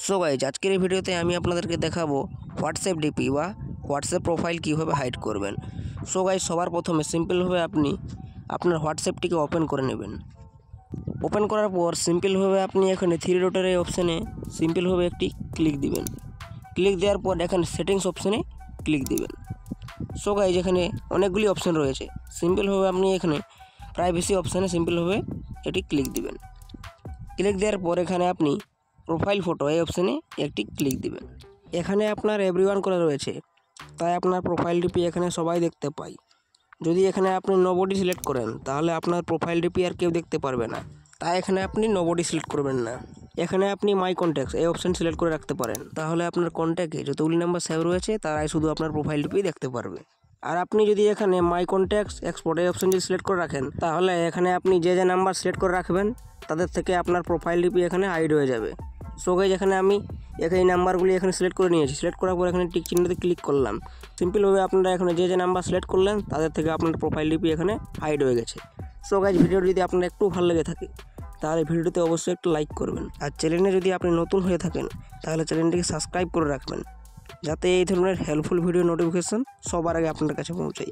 So guys আজকের এই ভিডিওতে আমি আপনাদেরকে দেখাবো হোয়াটসঅ্যাপ ডিপি বা হোয়াটসঅ্যাপ প্রোফাইল কীভাবে হাইড করবেন। সো গাইজ সবার প্রথমে সিম্পলভাবে আপনি আপনার হোয়াটসঅ্যাপটিকে ওপেন করে নেবেন। ওপেন করার পর সিম্পলভাবে আপনি এখানে থ্রি ডটের এই অপশানে সিম্পলভাবে একটি ক্লিক দিবেন। ক্লিক দেওয়ার পর এখানে সেটিংস অপশানে ক্লিক দিবেন। সো গাইজ এখানে অনেকগুলি অপশান রয়েছে, সিম্পলভাবে আপনি এখানে প্রাইভেসি অপশানে সিম্পলভাবে এটি ক্লিক দিবেন। ক্লিক দেওয়ার পর এখানে আপনি প্রোফাইল ফটো এই অপশানে একটি ক্লিক দিবেন। এখানে আপনার এভরিওয়ান করা রয়েছে, তাই আপনার প্রোফাইল ডিপি এখানে সবাই দেখতে পায়। যদি এখানে আপনি নোবডি সিলেক্ট করেন তাহলে আপনার প্রোফাইল ডিপি আর কেউ দেখতে পারবে না, তাই এখানে আপনি নোবডি সিলেক্ট করবেন না। এখানে আপনি মাই কন্ট্যাক্টস এই অপশান সিলেক্ট করে রাখতে পারেন, তাহলে আপনার কন্ট্যাক্টে যতগুলি নাম্বার সেভ রয়েছে তারাই শুধু আপনার প্রোফাইল ডিপি দেখতে পারবে। আর আপনি যদি এখানে মাই কন্ট্যাক্টস এক্সপোর্ট এই অপশান যদি সিলেক্ট করে রাখেন তাহলে এখানে আপনি যে নাম্বার সিলেক্ট করে রাখবেন তাদের থেকে আপনার প্রোফাইল ডিপি এখানে হাইড হয়ে যাবে। সো গাইজ এখানে আমি এই নাম্বারগুলি এখানে সিলেক্ট করে নিয়েছি। সিলেক্ট করার পর এখানে টিক চিহ্নতে ক্লিক করলাম। সিম্পলভাবে আপনারা এখানে যে নাম্বার সিলেক্ট করলেন তাদের থেকে আপনার প্রোফাইল ডিপি এখানে হাইড হয়ে গেছে। সো গাইজ ভিডিওটি যদি আপনার একটু ভালো লেগে থাকে তাহলে ভিডিওতে অবশ্যই একটু লাইক করবেন, আর চ্যানেলে যদি আপনি নতুন হয়ে থাকেন তাহলে চ্যানেলটিকে সাবস্ক্রাইব করে রাখবেন, যাতে এই ধরনের হেল্পফুল ভিডিও নোটিফিকেশন সবার আগে আপনার কাছে পৌঁছায়।